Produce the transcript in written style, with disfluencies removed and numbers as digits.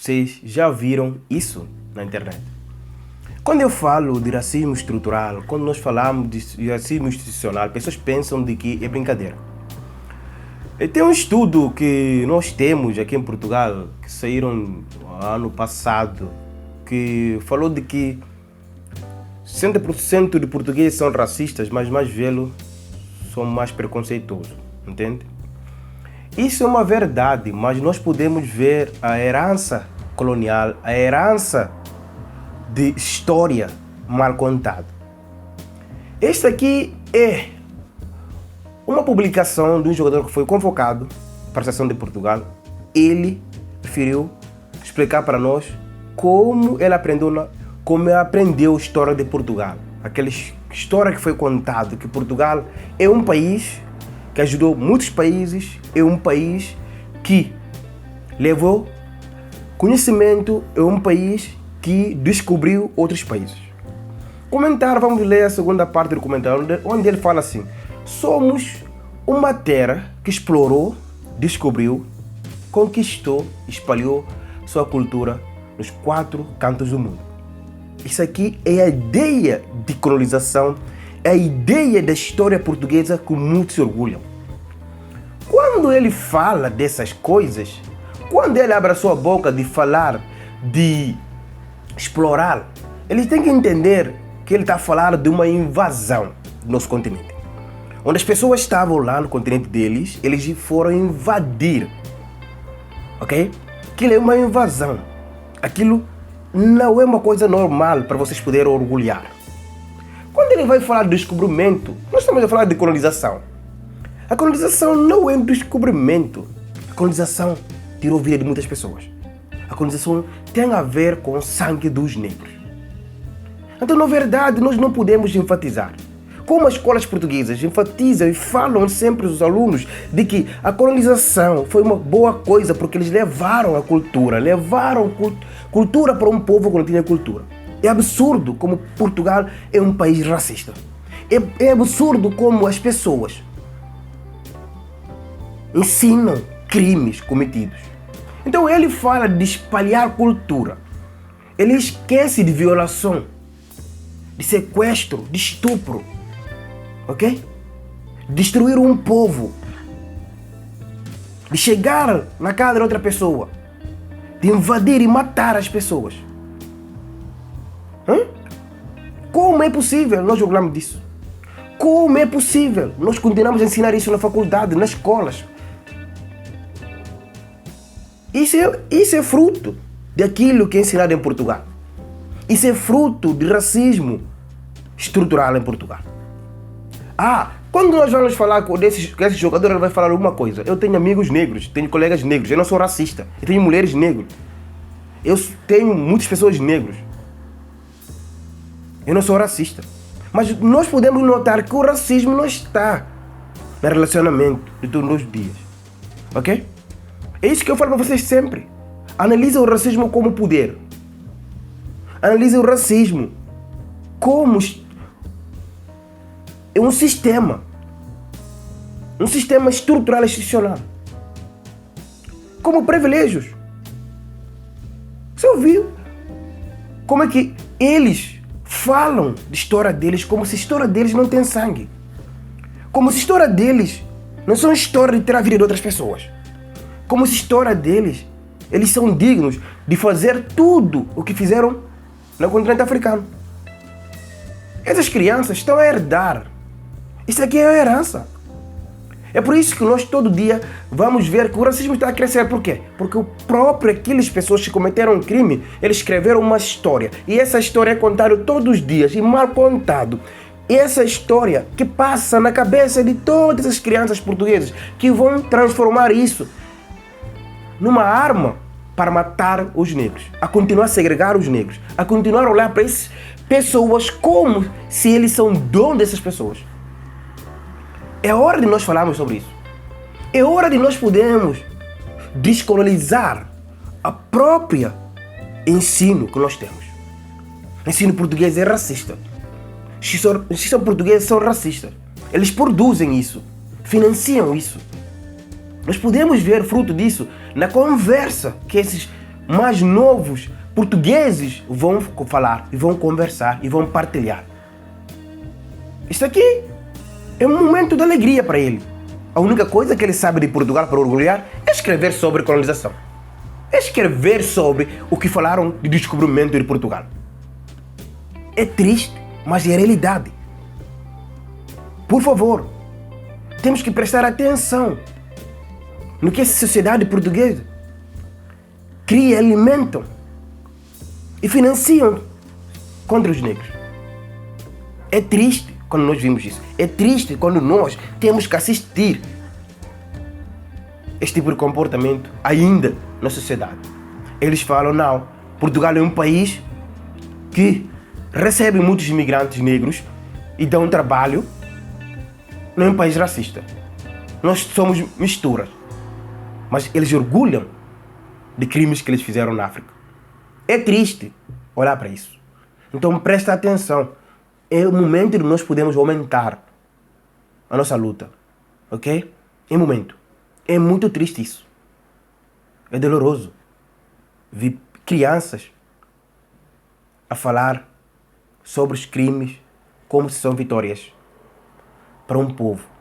Vocês já viram isso na internet? Quando eu falo de racismo estrutural, quando nós falamos de racismo institucional, pessoas pensam de que é brincadeira. E tem um estudo que nós temos aqui em Portugal, que saíram ano passado, que falou de que 60% de portugueses são racistas, mas mais velhos são mais preconceituosos, entende? Isso é uma verdade, mas nós podemos ver a herança colonial, a herança de história mal contada. Este aqui é uma publicação de um jogador que foi convocado para a seleção de Portugal. Ele preferiu explicar para nós como ele aprendeu a história de Portugal. Aquela história que foi contada, que Portugal é um país que ajudou muitos países, é um país que levou conhecimento, é um país que descobriu outros países. Comentário, vamos ler a segunda parte do comentário, onde ele fala assim: somos uma terra que explorou, descobriu, conquistou, espalhou sua cultura nos 4 cantos do mundo. Isso aqui é a ideia de colonização, é a ideia da história portuguesa que muitos se orgulham. Quando ele fala dessas coisas, quando ele abre a sua boca de falar, de explorar, ele tem que entender que ele está falando de uma invasão do nosso continente. Onde as pessoas estavam lá no continente deles, eles foram invadir. Ok? Aquilo é uma invasão. Aquilo não é uma coisa normal para vocês poderem orgulhar. Quando ele vai falar de descobrimento, nós estamos a falar de colonização. A colonização não é um descobrimento. A colonização tirou a vida de muitas pessoas. A colonização tem a ver com o sangue dos negros. Então, na verdade, nós não podemos enfatizar. Como as escolas portuguesas enfatizam e falam sempre os alunos de que a colonização foi uma boa coisa porque eles levaram a cultura, cultura para um povo que não tinha cultura. É absurdo como Portugal é um país racista. É absurdo como as pessoas ensinam crimes cometidos. Então ele fala de espalhar cultura. Ele esquece de violação, de sequestro, de estupro. Ok? Destruir um povo. De chegar na casa de outra pessoa. De invadir e matar as pessoas. Como é possível nós orgulharmos disso? Como é possível nós continuamos a ensinar isso na faculdade, nas escolas? Isso é fruto daquilo que é ensinado em Portugal. Isso é fruto de racismo estrutural em Portugal. Quando nós vamos falar com esse jogador, ele vai falar alguma coisa. Eu tenho amigos negros, tenho colegas negros, eu não sou racista. Eu tenho mulheres negras. Eu tenho muitas pessoas negras. Eu não sou racista. Mas nós podemos notar que o racismo não está no relacionamento de todos os dias. Ok? É isso que eu falo para vocês sempre. Analise o racismo como poder. Analise o racismo como um sistema estrutural institucional. Como privilégios. Você ouviu? Como é que eles falam de história deles como se a história deles não tem sangue. Como se a história deles não são história de ter a vida de outras pessoas. Como se a história deles, eles são dignos de fazer tudo o que fizeram no continente africano. Essas crianças estão a herdar. Isso aqui é a herança. É por isso que nós todo dia vamos ver que o racismo está a crescer. Por quê? Porque aquelas pessoas que cometeram um crime, eles escreveram uma história. E essa história é contada todos os dias e mal contado. Essa história que passa na cabeça de todas as crianças portuguesas que vão transformar isso numa arma para matar os negros, a continuar a segregar os negros, a continuar a olhar para essas pessoas como se eles são donos dessas pessoas. É hora de nós falarmos sobre isso. É hora de nós podermos descolonizar a própria ensino que nós temos. O ensino português é racista. Os que são portugueses são racistas. Eles produzem isso, financiam isso. Nós podemos ver fruto disso na conversa que esses mais novos portugueses vão falar e vão conversar e vão partilhar. Isto aqui é um momento de alegria para ele. A única coisa que ele sabe de Portugal para orgulhar é escrever sobre colonização. É escrever sobre o que falaram de descobrimento de Portugal. É triste, mas é realidade. Por favor, temos que prestar atenção no que essa sociedade portuguesa cria, alimentam e financiam contra os negros. É triste quando nós vimos isso. É triste quando nós temos que assistir este tipo de comportamento ainda na sociedade. Eles falam, não, Portugal é um país que recebe muitos imigrantes negros e dão trabalho. Não é um país racista. Nós somos misturas. Mas eles orgulham de crimes que eles fizeram na África. É triste olhar para isso. Então presta atenção. É o momento de nós podermos aumentar a nossa luta. Ok? É o momento. É muito triste isso. É doloroso ver crianças a falar sobre os crimes como se são vitórias para um povo.